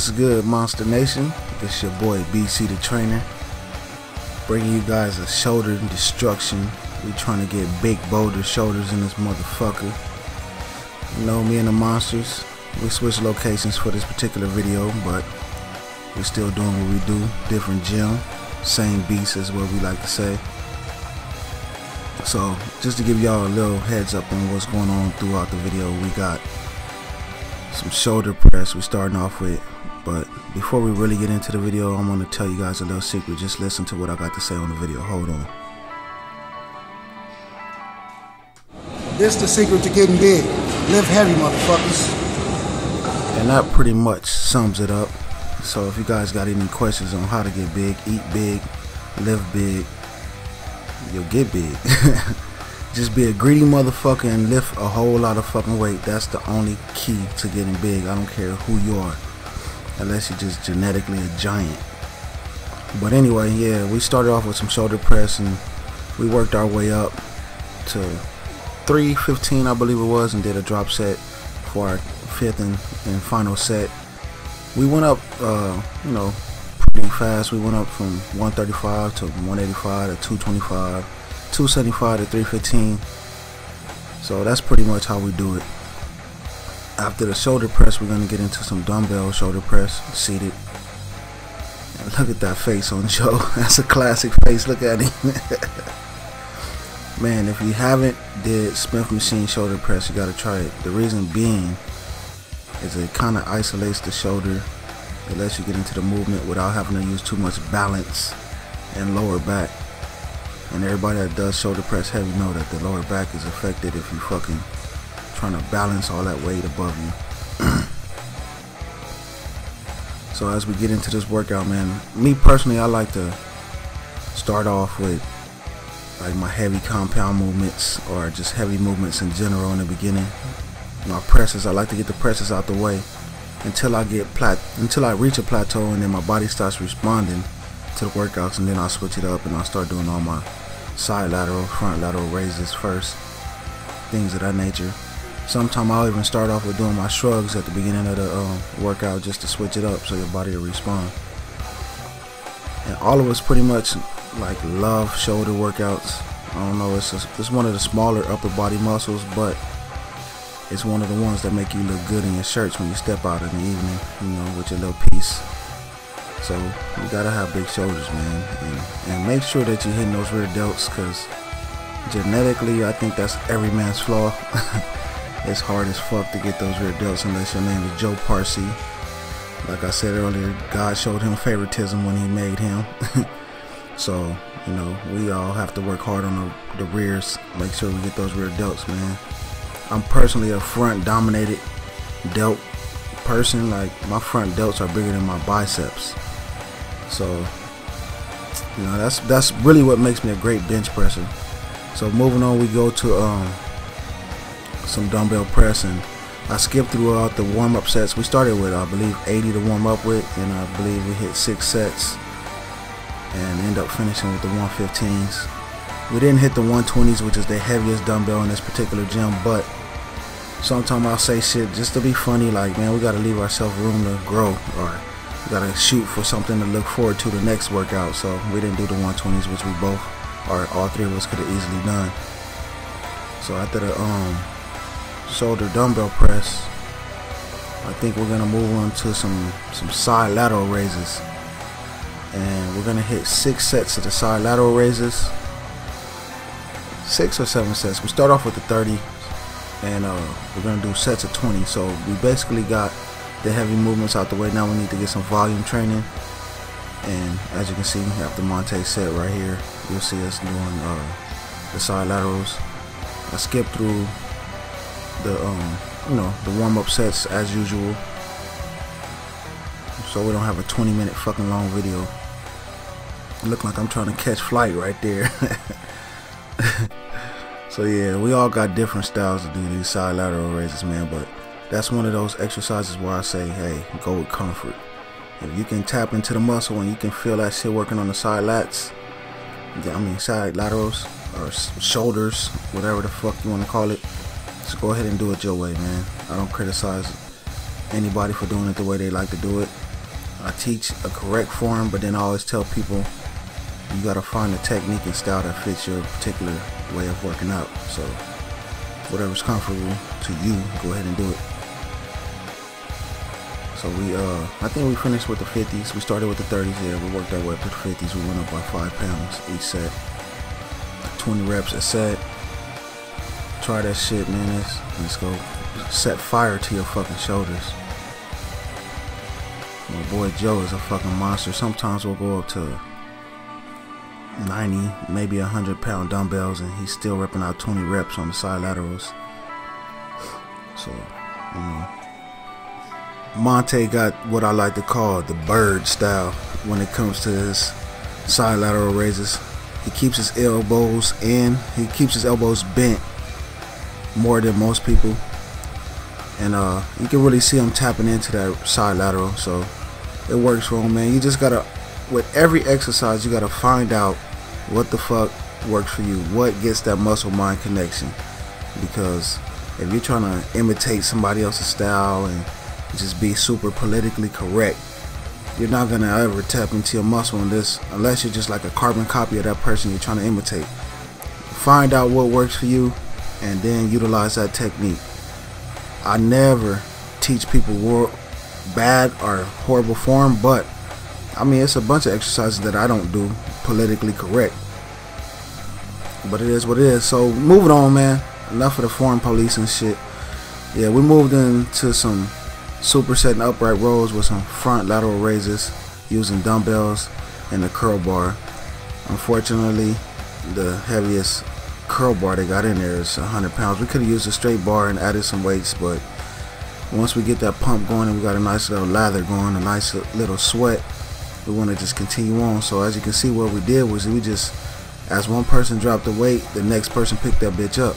What's good, Monster Nation? It's your boy BC the Trainer, bringing you guys a shoulder destruction. We trying to get big boulder shoulders in this motherfucker. You know, me and the Monsters, we switched locations for this particular video, but we're still doing what we do. Different gym, same beast is what we like to say. So just to give y'all a little heads up on what's going on throughout the video, we got some shoulder press we're starting off with. But before we really get into the video, I'm going to tell you guys a little secret. Just listen to what I got to say on the video. Hold on. This the secret to getting big. Lift heavy, motherfuckers. And that pretty much sums it up. So if you guys got any questions on how to get big, eat big, live big, you'll get big. Just be a greedy motherfucker and lift a whole lot of fucking weight. That's the only key to getting big. I don't care who you are, unless you're just genetically a giant. But anyway, yeah, we started off with some shoulder press and we worked our way up to 315, I believe it was, and did a drop set for our fifth and final set. We went up, you know, pretty fast. We went up from 135 to 185 to 225, 275 to 315. So that's pretty much how we do it. After the shoulder press, we're going to get into some dumbbell shoulder press, seated. And look at that face on Joe. That's a classic face. Look at him. Man, if you haven't did Smith machine shoulder press, you got to try it. The reason being is it kind of isolates the shoulder. It lets you get into the movement without having to use too much balance and lower back. And everybody that does shoulder press heavy know that the lower back is affected if you fucking trying to balance all that weight above you. So as we get into this workout, man, me personally, I like to start off with like my heavy compound movements, or just heavy movements in general in the beginning. My presses, I like to get the presses out the way until I reach a plateau, and then my body starts responding to the workouts, and then I'll switch it up and I'll start doing all my side lateral, front lateral raises first, things of that nature. Sometimes I'll even start off with doing my shrugs at the beginning of the workout, just to switch it up so your body will respond. And all of us pretty much like love shoulder workouts. I don't know, it's one of the smaller upper body muscles, but it's one of the ones that make you look good in your shirts when you step out in the evening, you know, with your little piece. So you gotta have big shoulders, man, and make sure that you're hitting those rear delts, because genetically I think that's every man's flaw. It's hard as fuck to get those rear delts unless your name is Joe Parsi. Like I said earlier, God showed him favoritism when he made him. So, you know, we all have to work hard on the rears, make sure we get those rear delts, man. I'm personally a front dominated delt person. Like, my front delts are bigger than my biceps. So, you know, that's really what makes me a great bench presser. So moving on, we go to some dumbbell press, and I skipped throughout the warm-up sets. We started with, I believe, 80 to warm up with, and I believe we hit 6 sets and end up finishing with the 115s. We didn't hit the 120s, which is the heaviest dumbbell in this particular gym, but sometimes I'll say shit just to be funny, like, man, we gotta leave ourselves room to grow, or we gotta shoot for something to look forward to the next workout. So we didn't do the 120s, which we both, or all three of us, could have easily done. So after the shoulder dumbbell press, I think we're gonna move on to some side lateral raises, and we're gonna hit 6 sets of the side lateral raises. 6 or 7 sets. We start off with the 30, and we're gonna do sets of 20. So we basically got the heavy movements out the way. Now we need to get some volume training, and as you can see, after Monte's set right here, you'll see us doing the side laterals. I skipped through the you know, the warm-up sets as usual, so we don't have a 20-minute fucking long video. Look like I'm trying to catch flight right there. So yeah, we all got different styles to do these side lateral raises, man, but that's one of those exercises where I say, hey, go with comfort. If you can tap into the muscle and you can feel that shit working on the side lats, I mean side laterals or shoulders, whatever the fuck you want to call it, just go ahead and do it your way, man. I don't criticize anybody for doing it the way they like to do it. I teach a correct form, but then I always tell people you gotta find a technique and style that fits your particular way of working out. So whatever's comfortable to you, go ahead and do it. So I think we finished with the 50s. We started with the 30s. Yeah, we worked our way up to the 50s. We went up by 5 pounds each set. 20 reps a set. Try that shit, man. Let's go set fire to your fucking shoulders. My boy Joe is a fucking monster. Sometimes we'll go up to 90, maybe 100-pound dumbbells, and he's still repping out 20 reps on the side laterals. So, you know, Monte got what I like to call the bird style when it comes to his side lateral raises. He keeps his elbows in. He keeps his elbows bent more than most people. And you can really see him tapping into that side lateral. So it works for him, man. You just gotta, with every exercise, you gotta find out what the fuck works for you. What gets that muscle-mind connection. Because if you're trying to imitate somebody else's style and just be super politically correct, you're not gonna ever tap into your muscle in this unless you're just like a carbon copy of that person you're trying to imitate. Find out what works for you and then utilize that technique. I never teach people bad or horrible form, but I mean, it's a bunch of exercises that I don't do politically correct, but it is what it is. So moving on, man, enough of the form police and shit. Yeah, we moved into some superset and upright rows with some front lateral raises using dumbbells and the curl bar. Unfortunately, the heaviest curl bar they got in there is 100 pounds. We could have used a straight bar and added some weights, but once we get that pump going and we got a nice little lather going, a nice little sweat, we want to just continue on. So as you can see, what we did was we just, as one person dropped the weight, the next person picked that bitch up.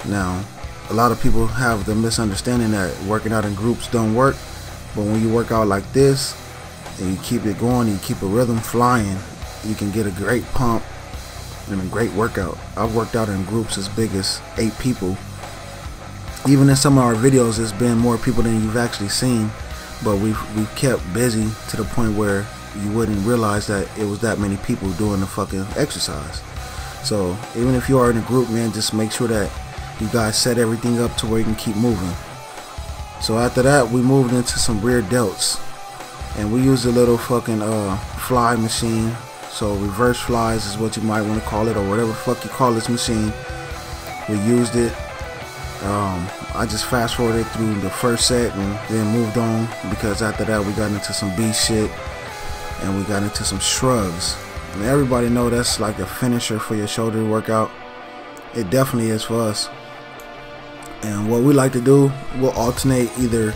Now, a lot of people have the misunderstanding that working out in groups don't work, but when you work out like this and you keep it going, and you keep a rhythm flying, you can get a great pump and a great workout. I've worked out in groups as big as 8 people. Even in some of our videos, there's been more people than you've actually seen, but we've kept busy to the point where you wouldn't realize that it was that many people doing the fucking exercise. So even if you are in a group, man, just make sure that you guys set everything up to where you can keep moving. So after that, we moved into some rear delts, and we used a little fucking fly machine. So reverse flies is what you might want to call it, or whatever the fuck you call this machine. We used it. I just fast forwarded through the first set and then moved on, because after that we got into some beast shit and we got into some shrugs. And everybody know that's like a finisher for your shoulder workout. It definitely is for us. And what we like to do, we'll alternate either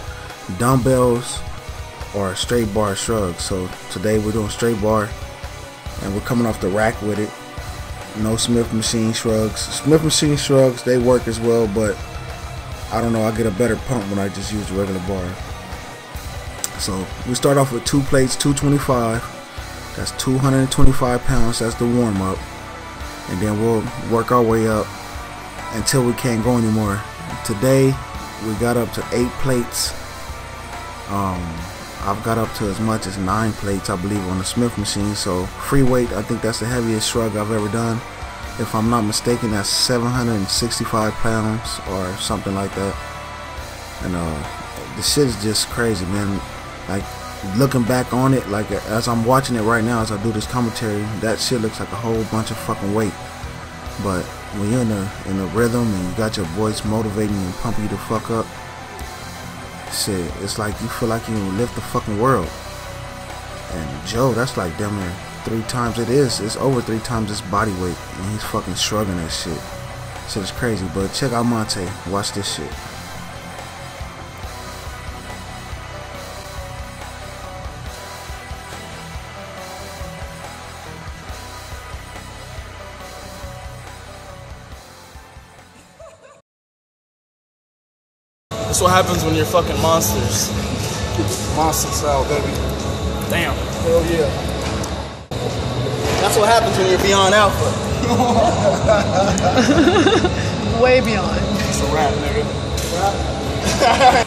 dumbbells or straight bar shrugs. So today we're doing straight bar, and we're coming off the rack with it. No Smith machine shrugs. Smith machine shrugs, they work as well, but I don't know, I get a better pump when I just use the regular bar. So we start off with 2 plates, 225. That's 225 pounds. That's the warm up, and then we'll work our way up until we can't go anymore. Today we got up to 8 plates. I've got up to as much as 9 plates, I believe, on the Smith machine. So free weight, I think that's the heaviest shrug I've ever done. If I'm not mistaken, that's 765 pounds or something like that. And the shit is just crazy, man. Like, looking back on it, like as I'm watching it right now, as I do this commentary, that shit looks like a whole bunch of fucking weight. But when you're in a rhythm and you got your voice motivating you and pumping you the fuck up, shit, it's like you feel like you lift the fucking world. And Joe, that's like damn near 3 times it is. It's over 3 times his body weight, and he's fucking shrugging that shit. Shit is crazy. But check out Monte. Watch this shit. That's what happens when you're fucking monsters. Monster style, baby. Damn. Hell yeah. That's what happens when you're beyond alpha. Way beyond. It's a rap, nigga. Rap?